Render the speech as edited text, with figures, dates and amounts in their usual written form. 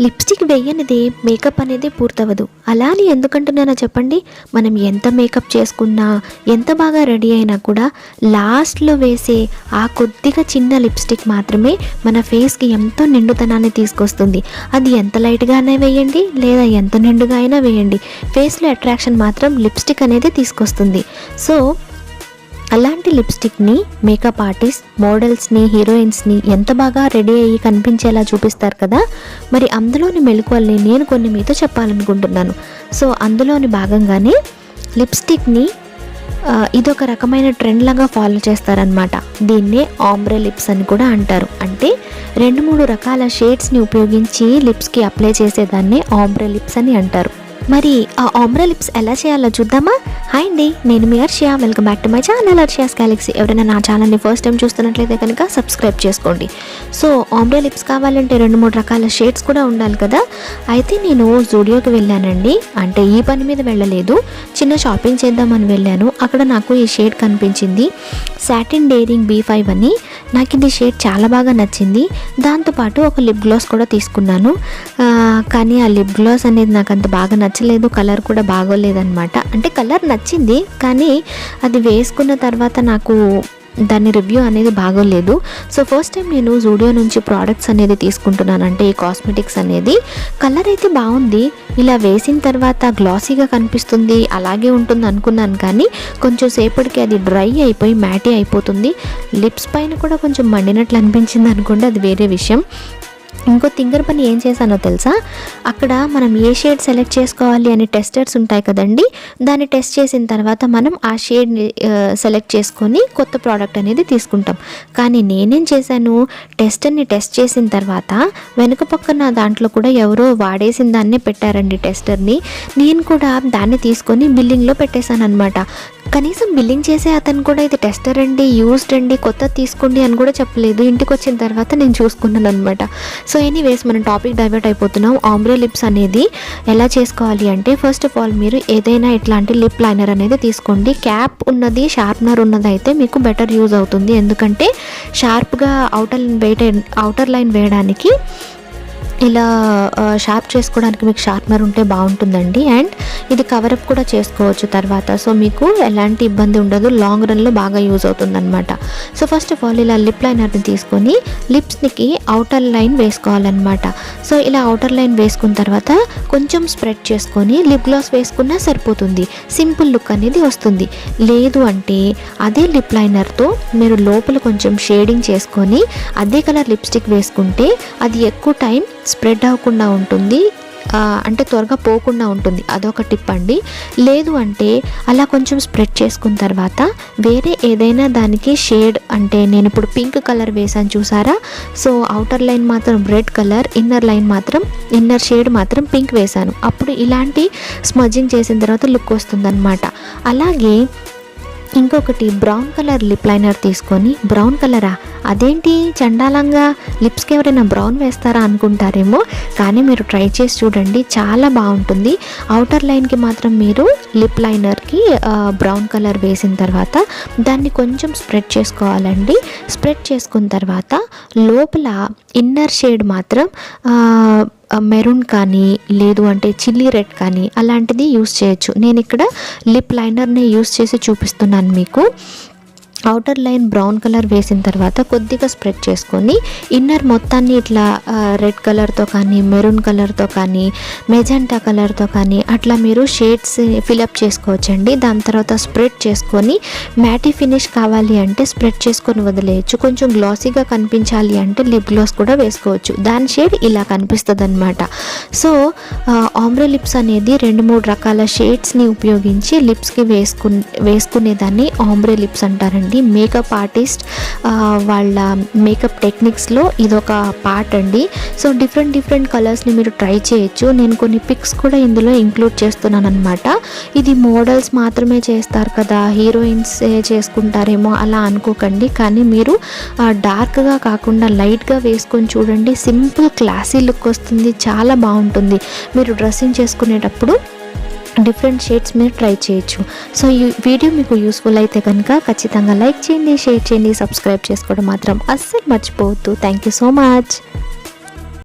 Lipstick వేయనిదే makeup అనేది పూర్తవదు. అలా అని ఎందుకంటున్నానో చెప్పండి. మనం ఎంత మేకప్ చేసుకున్నా, ఎంత బాగా రెడీ అయినా కూడా లాస్ట్లో వేసే ఆ కొద్దిగా చిన్న లిప్స్టిక్ మాత్రమే మన ఫేస్కి ఎంతో నిండుతనాన్ని తీసుకొస్తుంది. అది ఎంత లైట్గానే వేయండి లేదా ఎంత నిండుగా అయినా వేయండి, ఫేస్లో అట్రాక్షన్ మాత్రం లిప్స్టిక్ అనేది తీసుకొస్తుంది. సో అలాంటి లిప్స్టిక్ని మేకప్ ఆర్టిస్ట్, మోడల్స్ని, హీరోయిన్స్ని ఎంత బాగా రెడీ అయ్యి కనిపించేలా చూపిస్తారు కదా. మరి అందులోని మెళకువల్ని నేను కొన్ని మీతో చెప్పాలనుకుంటున్నాను. సో అందులోని భాగంగానే లిప్స్టిక్ని ఇదొక రకమైన ట్రెండ్ లాగా ఫాలో చేస్తారనమాట. దీన్నే ఆంబ్రే లిప్స్ అని కూడా అంటారు. అంటే 2-3 రకాల షేడ్స్ని ఉపయోగించి లిప్స్కి అప్లై చేసేదాన్ని ఆంబ్రే లిప్స్ అని అంటారు. మరి ఆ ఆంబ్రే లిప్స్ ఎలా చేయాలో చూద్దామా? హాయ్ అండి, నేను మీ Arshiya. Welcome back to my channel Arshiya's galaxy. ఎవరైనా నా ఛానల్ని ఫస్ట్ టైం చూస్తున్నట్లయితే కనుక సబ్స్క్రైబ్ చేసుకోండి. సో ఆంబ్రే లిప్స్ కావాలంటే 2-3 రకాల షేడ్స్ కూడా ఉండాలి కదా. అయితే నేను జూడియోకి వెళ్ళానండి. అంటే ఈ పని మీద వెళ్ళలేదు, చిన్న షాపింగ్ చేద్దామని వెళ్ళాను. అక్కడ నాకు ఈ షేడ్ కనిపించింది, సాటిన్ డేరింగ్ B5 అని. నాకు ఇది షేడ్ చాలా బాగా నచ్చింది. దాంతోపాటు ఒక లిప్ గ్లాస్ కూడా తీసుకున్నాను. కానీ ఆ లిప్ గ్లాస్ అనేది నాకు అంత బాగా నచ్చలేదు, కలర్ కూడా బాగోలేదన్నమాట. అంటే కలర్ నచ్చింది కానీ అది వేసుకున్న తర్వాత నాకు దాని రివ్యూ అనేది బాగోలేదు. సో ఫస్ట్ టైం నేను జూడియో నుంచి ప్రోడక్ట్స్ అనేది తీసుకుంటున్నాను. అంటే ఈ కాస్మెటిక్స్ అనేది కలర్ అయితే బాగుంది, ఇలా వేసిన తర్వాత గ్లాసీగా కనిపిస్తుంది, అలాగే ఉంటుంది అనుకున్నాను. కానీ కొంచెం సేపటికి అది డ్రై అయిపోయి మ్యాటీ అయిపోతుంది. లిప్స్ పైన కూడా కొంచెం మండినట్లు అనిపించింది అనుకోండి, అది వేరే విషయం. ఇంకో తింగర్ పని ఏం చేశానో తెలుసా? అక్కడ మనం ఏ షేడ్ సెలెక్ట్ చేసుకోవాలి అని టెస్టర్స్ ఉంటాయి కదండి, దాన్ని టెస్ట్ చేసిన తర్వాత మనం ఆ షేడ్ని సెలెక్ట్ చేసుకొని కొత్త ప్రోడక్ట్ అనేది తీసుకుంటాం. కానీ నేనేం చేశాను, టెస్టర్ని టెస్ట్ చేసిన తర్వాత వెనుక పక్కన దాంట్లో కూడా ఎవరో వాడేసిన దాన్నే పెట్టారండి టెస్టర్ని. నేను కూడా దాన్ని తీసుకొని బిల్లింగ్లో పెట్టేశాను అనమాట. కనీసం బిల్లింగ్ చేసే అతను కూడా ఇది టెస్టర్ అండి, యూస్డ్ అండి, కొత్తది తీసుకోండి అని కూడా చెప్పలేదు. ఇంటికి వచ్చిన తర్వాత నేను చూసుకున్నాను అనమాట. సో ఎనీవేస్ మనం టాపిక్ డైవర్ట్ అయిపోతున్నాం. ఆంబ్రే లిప్స్ అనేది ఎలా చేసుకోవాలి అంటే, ఫస్ట్ ఆఫ్ ఆల్ మీరు ఏదైనా ఇట్లాంటి లిప్ లైనర్ అనేది తీసుకోండి. క్యాప్ ఉన్నది, షార్ప్నర్ ఉన్నది అయితే మీకు బెటర్ యూజ్ అవుతుంది. ఎందుకంటే షార్ప్గా అవుటర్ లైన్ వేయడానికి, ఇలా షార్ప్ చేసుకోవడానికి మీకు షార్ప్నర్ ఉంటే బాగుంటుందండి. అండ్ ఇది కవరప్ కూడా చేసుకోవచ్చు తర్వాత. సో మీకు ఎలాంటి ఇబ్బంది ఉండదు, లాంగ్ రన్లో బాగా యూజ్ అవుతుందన్నమాట. సో ఫస్ట్ ఆఫ్ ఆల్ ఇలా లిప్ లైనర్ని తీసుకొని లిప్స్కి అవుటర్ లైన్ వేసుకోవాలన్నమాట. సో ఇలా అవుటర్ లైన్ వేసుకున్న తర్వాత కొంచెం స్ప్రెడ్ చేసుకొని లిప్ గ్లాస్ వేసుకున్నా సరిపోతుంది. సింపుల్ లుక్ అనేది వస్తుంది. లేదు అంటే అదే లిప్ లైనర్తో మీరు లోపల కొంచెం షేడింగ్ చేసుకొని అదే కలర్ లిప్స్టిక్ వేసుకుంటే అది ఎక్కువ టైం స్ప్రెడ్ అవ్వకుండా ఉంటుంది, అంటే త్వరగా పోకుండా ఉంటుంది. అదొక టిప్ అండి. లేదు అంటే అలా కొంచెం స్ప్రెడ్ చేసుకున్న తర్వాత వేరే ఏదైనా దానికి షేడ్, అంటే నేను ఇప్పుడు పింక్ కలర్ వేసాను చూసారా. సో అవుటర్ లైన్ మాత్రం రెడ్ కలర్, ఇన్నర్ షేడ్ మాత్రం పింక్ వేసాను. అప్పుడు ఇలాంటి స్మజ్జింగ్ చేసిన తర్వాత లుక్ వస్తుందన్నమాట. అలాగే ఇంకొకటి బ్రౌన్ కలర్ లిప్ లైనర్ తీసుకొని, బ్రౌన్ కలరా అదేంటి చండాలంగా, లిప్స్కి ఎవరైనా బ్రౌన్ వేస్తారా అనుకుంటారేమో, కానీ మీరు ట్రై చేసి చూడండి, చాలా బాగుంటుంది. అవుటర్ లైన్కి మాత్రం మీరు లిప్ లైనర్కి బ్రౌన్ కలర్ వేసిన తర్వాత దాన్ని కొంచెం స్ప్రెడ్ చేసుకోవాలండి. స్ప్రెడ్ చేసుకున్న తర్వాత లోపల ఇన్నర్ షేడ్ మాత్రం మెరూన్ కానీ లేదు అంటే చిల్లీ రెడ్ కానీ అలాంటిది యూస్ చేయొచ్చు. నేను ఇక్కడ లిప్ లైనర్ని యూస్ చేసి చూపిస్తున్నాను మీకు. అవుటర్ లైన్ బ్రౌన్ కలర్ వేసిన తర్వాత కొద్దిగా స్ప్రెడ్ చేసుకొని ఇన్నర్ మొత్తాన్ని ఇట్లా రెడ్ కలర్తో కానీ, మెరూన్ కలర్తో కానీ, మెజెంటా కలర్తో కానీ అట్లా మీరు షేడ్స్ ఫిలప్ చేసుకోవచ్చండి. దాని తర్వాత స్ప్రెడ్ చేసుకొని మ్యాటీ ఫినిష్ కావాలి అంటే స్ప్రెడ్ చేసుకొని వదిలేయచ్చు. కొంచెం గ్లాసీగా కనిపించాలి అంటే లిప్ గ్లాస్ కూడా వేసుకోవచ్చు. దాని షేడ్ ఇలా కనిపిస్తుంది అనమాట. సో ఆంబ్రే లిప్స్ అనేది 2-3 రకాల షేడ్స్ని ఉపయోగించి లిప్స్కి వేసుకునేదాన్ని ఆంబ్రే లిప్స్ అంటారండి. మేకప్ ఆర్టిస్ట్ వాళ్ళ మేకప్ టెక్నిక్స్లో ఇదొక పార్ట్ అండి. సో డిఫరెంట్ కలర్స్ని మీరు ట్రై చేయొచ్చు. నేను కొన్ని పిక్స్ కూడా ఇందులో ఇంక్లూడ్ చేస్తున్నాను అనమాట. ఇది మోడల్స్ మాత్రమే చేస్తారు కదా, హీరోయిన్స్ చేసుకుంటారేమో అలా అనుకోకండి. కానీ మీరు డార్క్గా కాకుండా లైట్గా వేసుకొని చూడండి, సింపుల్ క్లాసీ లుక్ వస్తుంది, చాలా బాగుంటుంది. మీరు డ్రెస్సింగ్ చేసుకునేటప్పుడు డిఫరెంట్ షేడ్స్ మీరు ట్రై చేయొచ్చు. సో ఈ వీడియో మీకు యూస్ఫుల్ అయితే కనుక ఖచ్చితంగా లైక్ చేయండి, షేర్ చేయండి, సబ్స్క్రైబ్ చేసుకోవడం మాత్రం అస్సలు మర్చిపోవద్దు. Thank you so much.